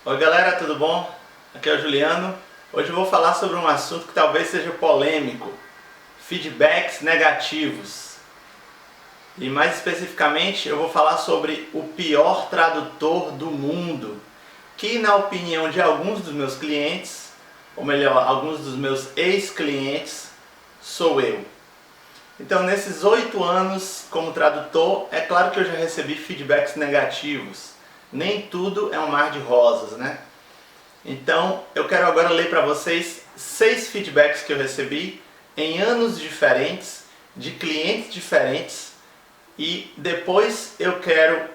Oi galera, tudo bom? Aqui é o Juliano. Hoje eu vou falar sobre um assunto que talvez seja polêmico: feedbacks negativos. E mais especificamente eu vou falar sobre o pior tradutor do mundo, que na opinião de alguns dos meus clientes, ou melhor, alguns dos meus ex-clientes, sou eu. Então, nesses 8 anos como tradutor, é claro que eu já recebi feedbacks negativos. Nem tudo é um mar de rosas, né? Então, eu quero agora ler para vocês 6 feedbacks que eu recebi em anos diferentes, de clientes diferentes, e depois eu quero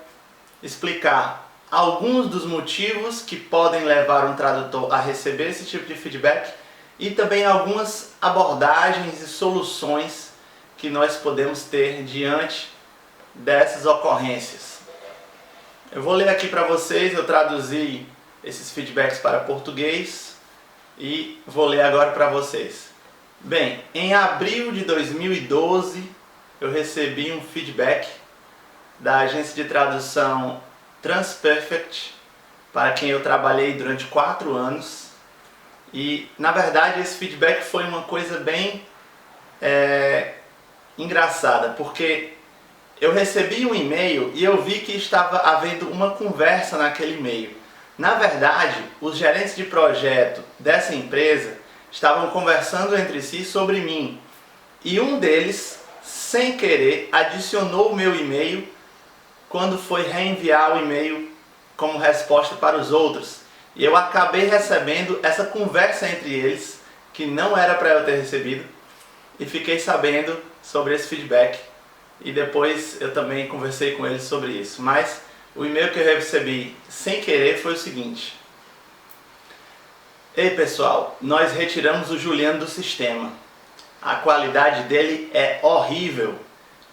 explicar alguns dos motivos que podem levar um tradutor a receber esse tipo de feedback e também algumas abordagens e soluções que nós podemos ter diante dessas ocorrências. Eu vou ler aqui para vocês, eu traduzi esses feedbacks para português e vou ler agora para vocês. Bem, em abril de 2012 eu recebi um feedback da agência de tradução Transperfect, para quem eu trabalhei durante 4 anos. E na verdade esse feedback foi uma coisa bem engraçada, porque eu recebi um e-mail e eu vi que estava havendo uma conversa naquele e-mail. Na verdade, os gerentes de projeto dessa empresa estavam conversando entre si sobre mim. E um deles, sem querer, adicionou o meu e-mail quando foi reenviar o e-mail como resposta para os outros. E eu acabei recebendo essa conversa entre eles, que não era para eu ter recebido, e fiquei sabendo sobre esse feedback. E depois eu também conversei com eles sobre isso. Mas o e-mail que eu recebi sem querer foi o seguinte: Ei pessoal, nós retiramos o Juliano do sistema. A qualidade dele é horrível.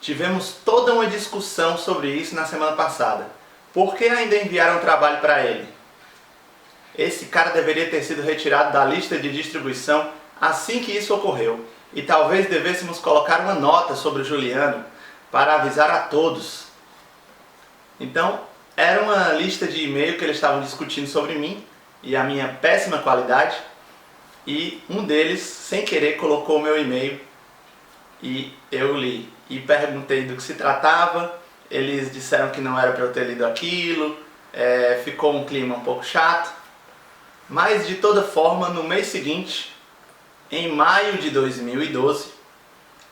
Tivemos toda uma discussão sobre isso na semana passada. Por que ainda enviaram trabalho para ele? Esse cara deveria ter sido retirado da lista de distribuição assim que isso ocorreu. E talvez devêssemos colocar uma nota sobre o Juliano para avisar a todos. Então, era uma lista de e-mail que eles estavam discutindo sobre mim e a minha péssima qualidade. E um deles, sem querer, colocou o meu e-mail e eu li. E perguntei do que se tratava. Eles disseram que não era para eu ter lido aquilo. Ficou um clima um pouco chato. Mas, de toda forma, no mês seguinte, em maio de 2012,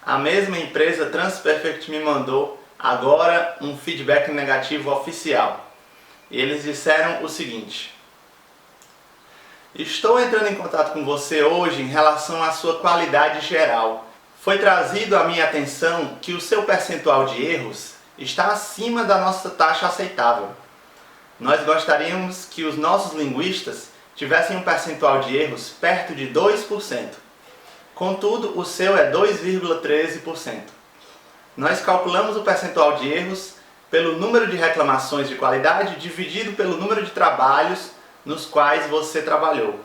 a mesma empresa Transperfect me mandou agora um feedback negativo oficial. E eles disseram o seguinte: Estou entrando em contato com você hoje em relação à sua qualidade geral. Foi trazido à minha atenção que o seu percentual de erros está acima da nossa taxa aceitável. Nós gostaríamos que os nossos linguistas tivessem um percentual de erros perto de 2%. Contudo, o seu é 2,13%. Nós calculamos o percentual de erros pelo número de reclamações de qualidade dividido pelo número de trabalhos nos quais você trabalhou.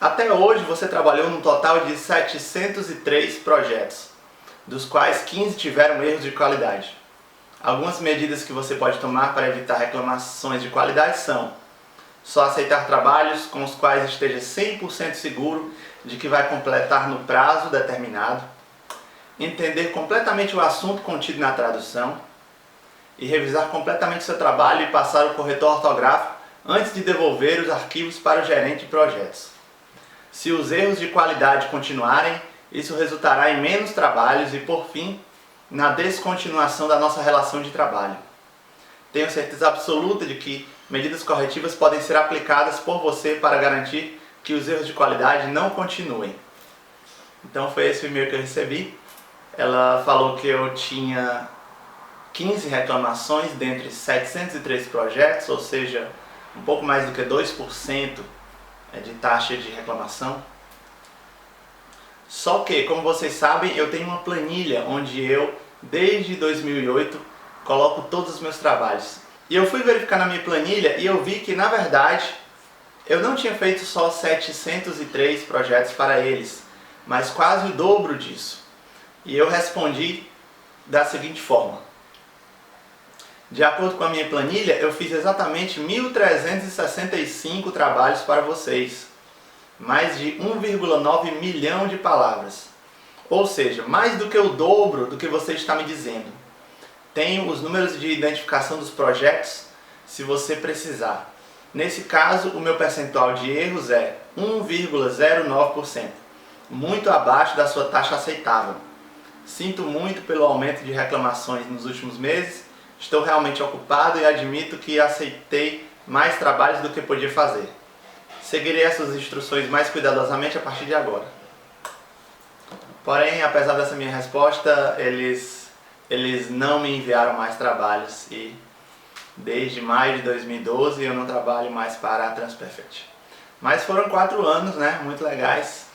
Até hoje você trabalhou num total de 703 projetos, dos quais 15 tiveram erros de qualidade. Algumas medidas que você pode tomar para evitar reclamações de qualidade são: só aceitar trabalhos com os quais esteja 100% seguro de que vai completar no prazo determinado, entender completamente o assunto contido na tradução e revisar completamente seu trabalho e passar o corretor ortográfico antes de devolver os arquivos para o gerente de projetos. Se os erros de qualidade continuarem, isso resultará em menos trabalhos e, por fim, na descontinuação da nossa relação de trabalho. Tenho certeza absoluta de que medidas corretivas podem ser aplicadas por você para garantir que os erros de qualidade não continuem. Então foi esse o e-mail que eu recebi. Ela falou que eu tinha 15 reclamações dentre 703 projetos, ou seja, um pouco mais do que 2% de taxa de reclamação. Só que, como vocês sabem, eu tenho uma planilha onde eu, desde 2008, coloco todos os meus trabalhos. E eu fui verificar na minha planilha e eu vi que, na verdade, eu não tinha feito só 703 projetos para eles, mas quase o dobro disso. E eu respondi da seguinte forma: De acordo com a minha planilha, eu fiz exatamente 1.365 trabalhos para vocês. Mais de 1,9 milhão de palavras. Ou seja, mais do que o dobro do que você está me dizendo. Tenho os números de identificação dos projetos, se você precisar. Nesse caso, o meu percentual de erros é 1,09%, muito abaixo da sua taxa aceitável. Sinto muito pelo aumento de reclamações nos últimos meses, estou realmente ocupado e admito que aceitei mais trabalhos do que podia fazer. Seguirei essas instruções mais cuidadosamente a partir de agora. Porém, apesar dessa minha resposta, eles não me enviaram mais trabalhos e desde maio de 2012 eu não trabalho mais para a Transperfect. Mas foram 4 anos, né? Muito legais.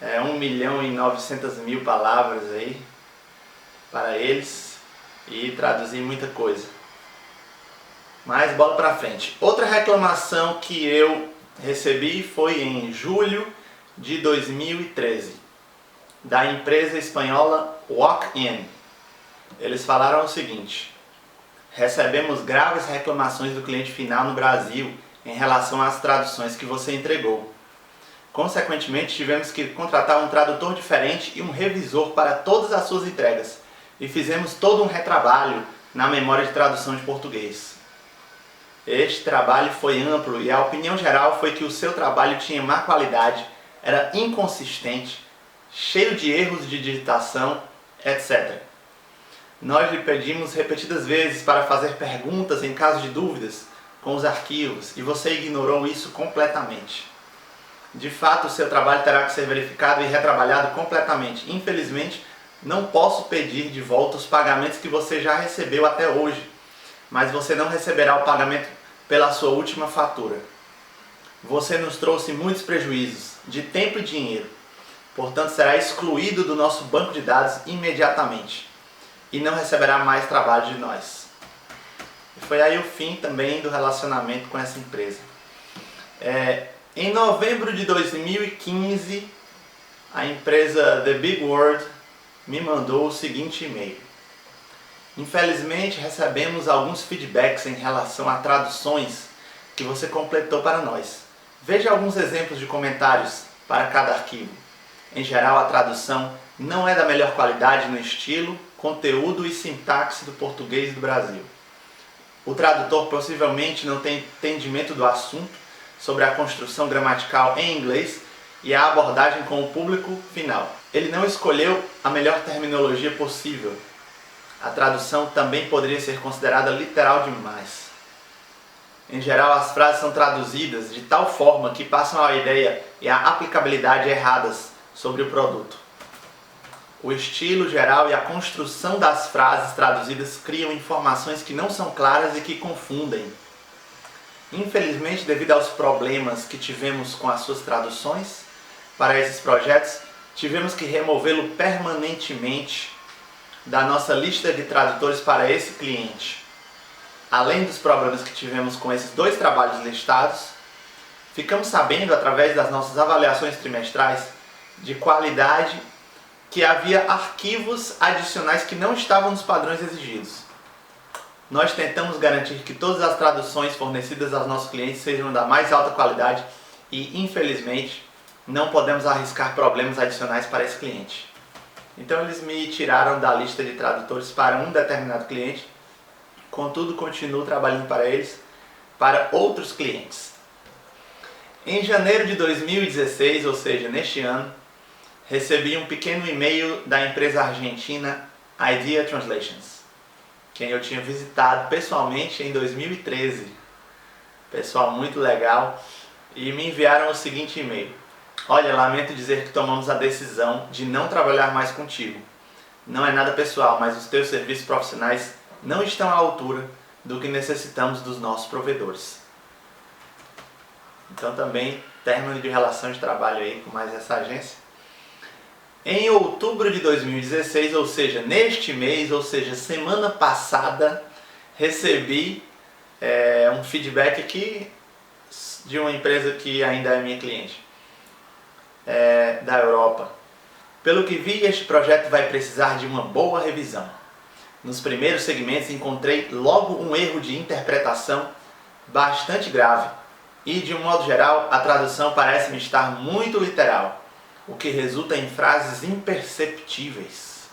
1.900.000 palavras aí para eles e traduzi muita coisa. Mas bola pra frente. Outra reclamação que eu recebi foi em julho de 2013, da empresa espanhola Walk-in. Eles falaram o seguinte: recebemos graves reclamações do cliente final no Brasil em relação às traduções que você entregou. Consequentemente, tivemos que contratar um tradutor diferente e um revisor para todas as suas entregas, e fizemos todo um retrabalho na memória de tradução de português. Este trabalho foi amplo e a opinião geral foi que o seu trabalho tinha má qualidade, era inconsistente, cheio de erros de digitação, etc. Nós lhe pedimos repetidas vezes para fazer perguntas em caso de dúvidas com os arquivos e você ignorou isso completamente. De fato, o seu trabalho terá que ser verificado e retrabalhado completamente. Infelizmente, não posso pedir de volta os pagamentos que você já recebeu até hoje, mas você não receberá o pagamento pela sua última fatura. Você nos trouxe muitos prejuízos de tempo e dinheiro, portanto será excluído do nosso banco de dados imediatamente e não receberá mais trabalho de nós. E foi aí o fim também do relacionamento com essa empresa. Em novembro de 2015, a empresa The Big Word me mandou o seguinte e-mail: infelizmente recebemos alguns feedbacks em relação a traduções que você completou para nós. Veja alguns exemplos de comentários para cada arquivo. Em geral, a tradução não é da melhor qualidade no estilo, conteúdo e sintaxe do português do Brasil. O tradutor possivelmente não tem entendimento do assunto sobre a construção gramatical em inglês e a abordagem com o público final. Ele não escolheu a melhor terminologia possível. A tradução também poderia ser considerada literal demais. Em geral, as frases são traduzidas de tal forma que passam a ideia e a aplicabilidade erradas sobre o produto. O estilo geral e a construção das frases traduzidas criam informações que não são claras e que confundem. Infelizmente, devido aos problemas que tivemos com as suas traduções para esses projetos, tivemos que removê-lo permanentemente da nossa lista de tradutores para esse cliente. Além dos problemas que tivemos com esses 2 trabalhos listados, ficamos sabendo através das nossas avaliações trimestrais de qualidade que havia arquivos adicionais que não estavam nos padrões exigidos. Nós tentamos garantir que todas as traduções fornecidas aos nossos clientes sejam da mais alta qualidade e, infelizmente, não podemos arriscar problemas adicionais para esse cliente. Então eles me tiraram da lista de tradutores para um determinado cliente, contudo continuo trabalhando para eles, para outros clientes. Em janeiro de 2016, ou seja, neste ano, recebi um pequeno e-mail da empresa argentina Idea Translations, quem eu tinha visitado pessoalmente em 2013. Pessoal muito legal. E me enviaram o seguinte e-mail: olha, lamento dizer que tomamos a decisão de não trabalhar mais contigo. Não é nada pessoal, mas os teus serviços profissionais não estão à altura do que necessitamos dos nossos provedores. Então também término de relação de trabalho aí com mais essa agência. Em outubro de 2016, ou seja, neste mês, ou seja, semana passada, recebi um feedback aqui de uma empresa que ainda é minha cliente, da Europa. Pelo que vi, este projeto vai precisar de uma boa revisão. nos primeiros segmentos encontrei logo um erro de interpretação bastante grave e, de um modo geral, a tradução parece-me estar muito literal, o que resulta em frases imperceptíveis.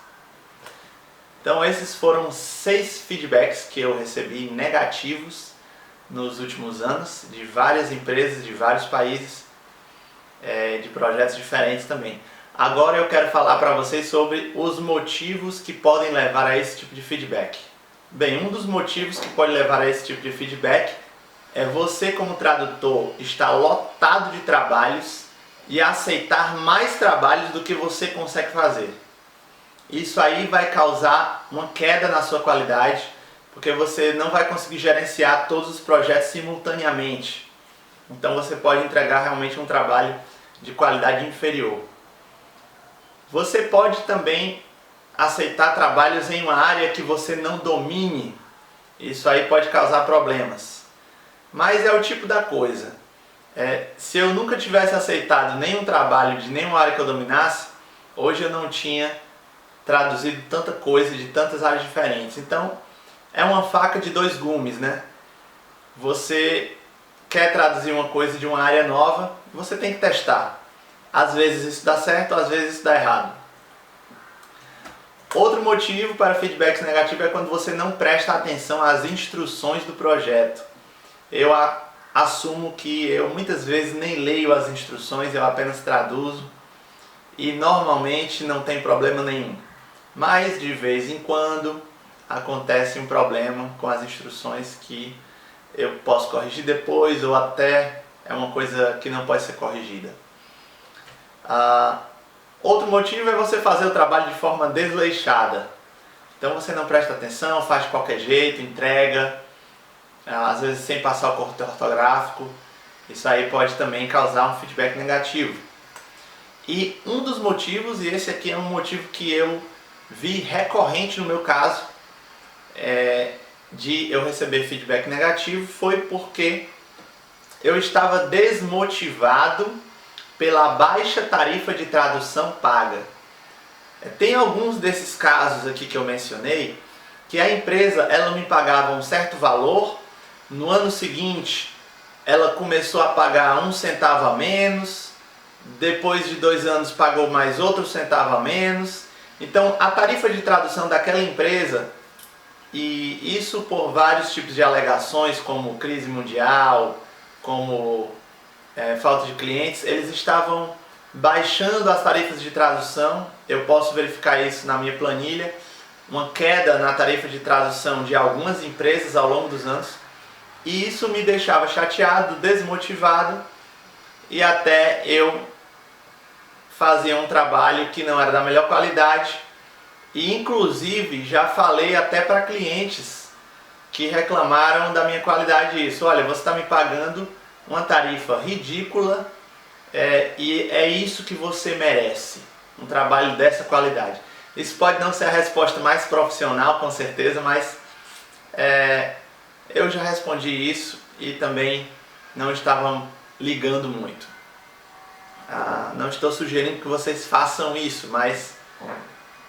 Então esses foram 6 feedbacks que eu recebi negativos nos últimos anos, de várias empresas, de vários países, de projetos diferentes também. Agora eu quero falar para vocês sobre os motivos que podem levar a esse tipo de feedback. Bem, um dos motivos que pode levar a esse tipo de feedback é você, como tradutor, estar lotado de trabalhos e aceitar mais trabalhos do que você consegue fazer. Isso aí vai causar uma queda na sua qualidade, porque você não vai conseguir gerenciar todos os projetos simultaneamente. Então você pode entregar realmente um trabalho de qualidade inferior. Você pode também aceitar trabalhos em uma área que você não domine. Isso aí pode causar problemas. Mas é o tipo da coisa. Se eu nunca tivesse aceitado nenhum trabalho de nenhuma área que eu dominasse, hoje eu não tinha traduzido tanta coisa de tantas áreas diferentes. Então, é uma faca de 2 gumes, né? Você quer traduzir uma coisa de uma área nova, você tem que testar. Às vezes isso dá certo, às vezes isso dá errado. Outro motivo para feedbacks negativos é quando você não presta atenção às instruções do projeto. Eu assumo que eu muitas vezes nem leio as instruções, eu apenas traduzo e normalmente não tem problema nenhum. Mas de vez em quando acontece um problema com as instruções que eu posso corrigir depois ou até é uma coisa que não pode ser corrigida. Outro motivo é você fazer o trabalho de forma desleixada. Então você não presta atenção, faz de qualquer jeito, entrega, às vezes sem passar o corretor ortográfico. Isso aí pode também causar um feedback negativo. E um dos motivos, e esse aqui é um motivo que eu vi recorrente no meu caso, de eu receber feedback negativo, foi porque eu estava desmotivado pela baixa tarifa de tradução paga. Tem alguns desses casos aqui que eu mencionei, que a empresa ela me pagava um certo valor, no ano seguinte ela começou a pagar 1 centavo a menos, depois de 2 anos pagou mais outro centavo a menos. Então a tarifa de tradução daquela empresa, e isso por vários tipos de alegações, como crise mundial, como falta de clientes, eles estavam baixando as tarifas de tradução. Eu posso verificar isso na minha planilha, uma queda na tarifa de tradução de algumas empresas ao longo dos anos, e isso me deixava chateado, desmotivado, e até eu fazia um trabalho que não era da melhor qualidade, e inclusive já falei até para clientes que reclamaram da minha qualidade isso. Olha, você está me pagando uma tarifa ridícula e é isso que você merece, um trabalho dessa qualidade. Isso pode não ser a resposta mais profissional, com certeza, mas eu já respondi isso e também não estava ligando muito. Não estou sugerindo que vocês façam isso, mas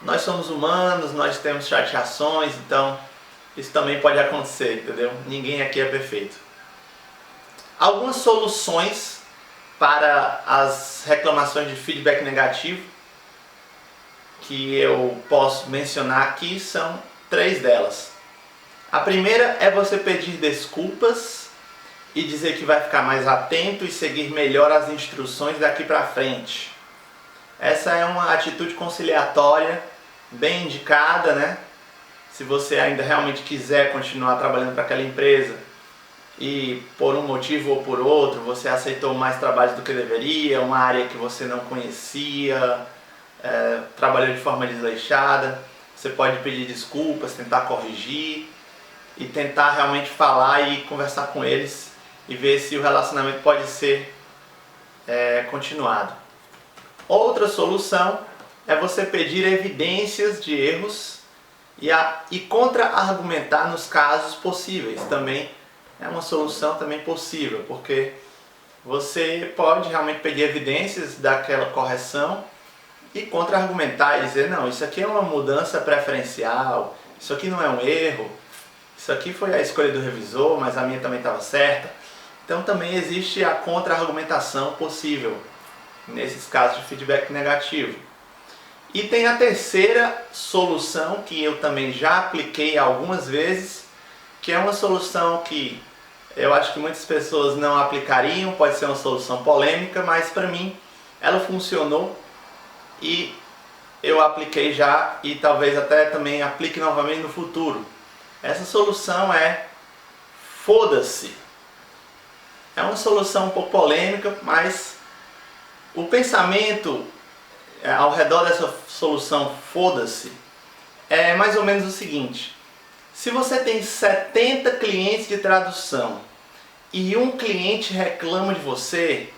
nós somos humanos, nós temos chateações, então isso também pode acontecer, entendeu? Ninguém aqui é perfeito. Algumas soluções para as reclamações de feedback negativo que eu posso mencionar aqui são 3 delas. A primeira é você pedir desculpas e dizer que vai ficar mais atento e seguir melhor as instruções daqui para frente. Essa é uma atitude conciliatória bem indicada, né? Se você ainda realmente quiser continuar trabalhando para aquela empresa e por um motivo ou por outro você aceitou mais trabalho do que deveria, uma área que você não conhecia, trabalhou de forma desleixada, você pode pedir desculpas, tentar corrigir e tentar realmente falar e conversar com eles e ver se o relacionamento pode ser continuado. Outra solução é você pedir evidências de erros e contra-argumentar nos casos possíveis. Também é uma solução também possível, porque você pode realmente pedir evidências daquela correção e contra-argumentar e dizer, não, isso aqui é uma mudança preferencial, isso aqui não é um erro, isso aqui foi a escolha do revisor, mas a minha também estava certa. Então também existe a contra-argumentação possível nesses casos de feedback negativo. E tem a terceira solução que eu também já apliquei algumas vezes, que é uma solução que eu acho que muitas pessoas não aplicariam, pode ser uma solução polêmica, mas para mim ela funcionou e eu apliquei já e talvez até também aplique novamente no futuro. Essa solução é foda-se. É uma solução um pouco polêmica, mas o pensamento ao redor dessa solução foda-se é mais ou menos o seguinte: se você tem 70 clientes de tradução e um cliente reclama de você,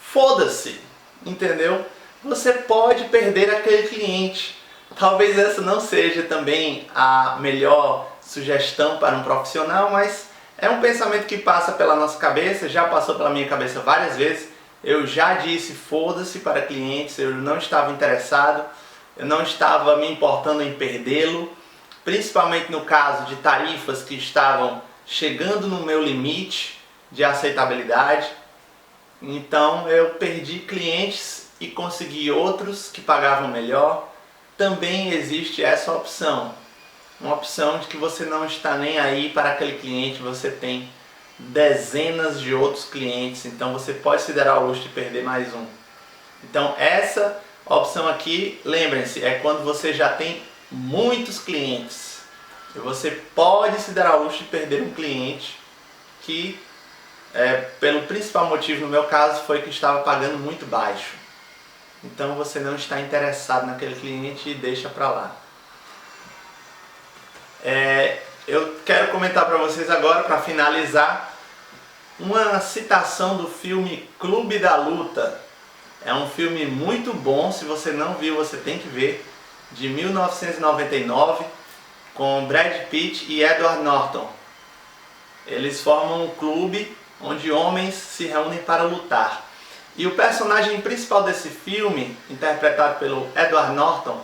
foda-se, entendeu? Você pode perder aquele cliente. Talvez essa não seja também a melhor sugestão para um profissional, mas é um pensamento que passa pela nossa cabeça, já passou pela minha cabeça várias vezes. Eu já disse foda-se para clientes, eu não estava interessado, eu não estava me importando em perdê-lo, principalmente no caso de tarifas que estavam chegando no meu limite de aceitabilidade. Então eu perdi clientes e consegui outros que pagavam melhor. Também existe essa opção, uma opção de que você não está nem aí para aquele cliente, você tem dezenas de outros clientes, então você pode se dar ao luxo de perder mais um. Então essa opção aqui, lembrem-se, é quando você já tem muitos clientes. E você pode se dar ao luxo de perder um cliente que, pelo principal motivo no meu caso, foi que estava pagando muito baixo. Então você não está interessado naquele cliente e deixa para lá. Eu quero comentar para vocês agora, para finalizar, uma citação do filme Clube da Luta. É um filme muito bom, se você não viu você tem que ver, de 1999, com Brad Pitt e Edward Norton. Eles formam um clube onde homens se reúnem para lutar. E o personagem principal desse filme, interpretado pelo Edward Norton,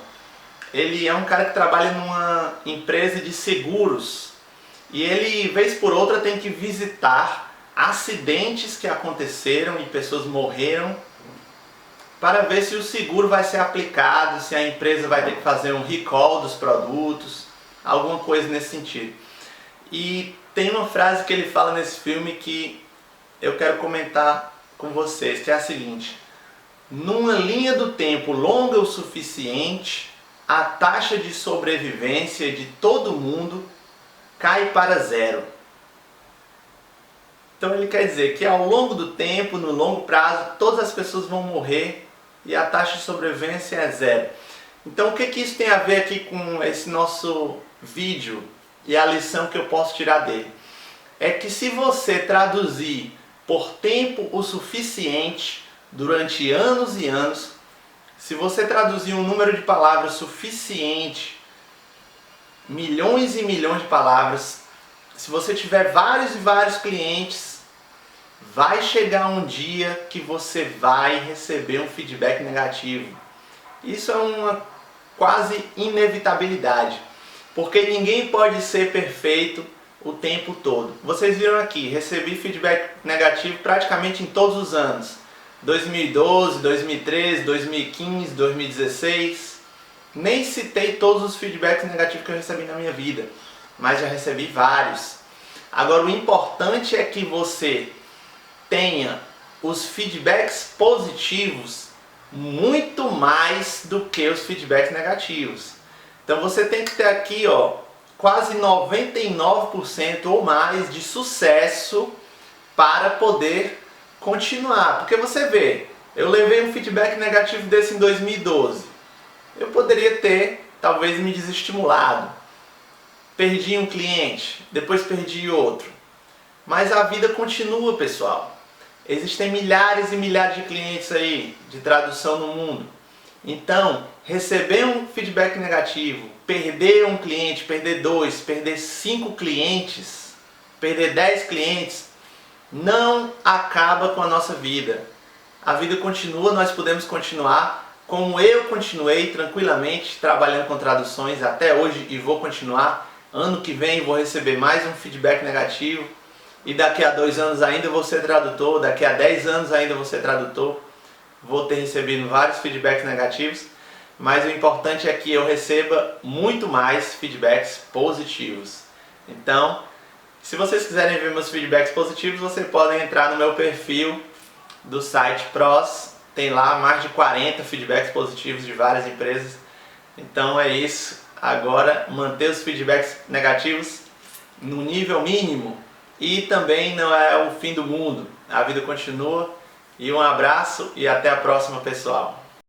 ele é um cara que trabalha numa empresa de seguros. E ele, vez por outra, tem que visitar acidentes que aconteceram e pessoas morreram para ver se o seguro vai ser aplicado, se a empresa vai ter que fazer um recall dos produtos, alguma coisa nesse sentido. E tem uma frase que ele fala nesse filme que eu quero comentar com vocês, que é a seguinte: numa linha do tempo longa o suficiente, a taxa de sobrevivência de todo mundo cai para zero. Então ele quer dizer que ao longo do tempo, no longo prazo, todas as pessoas vão morrer e a taxa de sobrevivência é zero. Então o que isso tem a ver aqui com esse nosso vídeo e a lição que eu posso tirar dele? É que se você traduzir por tempo o suficiente, durante anos e anos, se você traduzir um número de palavras suficiente, milhões e milhões de palavras, se você tiver vários e vários clientes, vai chegar um dia que você vai receber um feedback negativo. Isso é uma quase inevitabilidade, porque ninguém pode ser perfeito o tempo todo. Vocês viram aqui, recebi feedback negativo praticamente em todos os anos. 2012, 2013, 2015, 2016. Nem citei todos os feedbacks negativos que eu recebi na minha vida, mas já recebi vários. Agora o importante é que você tenha os feedbacks positivos muito mais do que os feedbacks negativos. Então você tem que ter aqui, quase 99% ou mais de sucesso para poder continuar. Porque você vê, eu levei um feedback negativo desse em 2012. Eu poderia ter, talvez, me desestimulado. Perdi um cliente, depois perdi outro. Mas a vida continua, pessoal. Existem milhares e milhares de clientes aí de tradução no mundo. Então, receber um feedback negativo, perder um cliente, perder 2, perder 5 clientes, perder 10 clientes, não acaba com a nossa vida. A vida continua, nós podemos continuar, como eu continuei tranquilamente trabalhando com traduções até hoje e vou continuar, ano que vem vou receber mais um feedback negativo e daqui a 2 anos ainda vou ser tradutor, daqui a 10 anos ainda vou ser tradutor, vou ter recebido vários feedbacks negativos, mas o importante é que eu receba muito mais feedbacks positivos. Então, se vocês quiserem ver meus feedbacks positivos, vocês podem entrar no meu perfil do site PROS, tem lá mais de 40 feedbacks positivos de várias empresas. Então é isso, agora manter os feedbacks negativos no nível mínimo e também não é o fim do mundo, a vida continua. E um abraço e até a próxima, pessoal.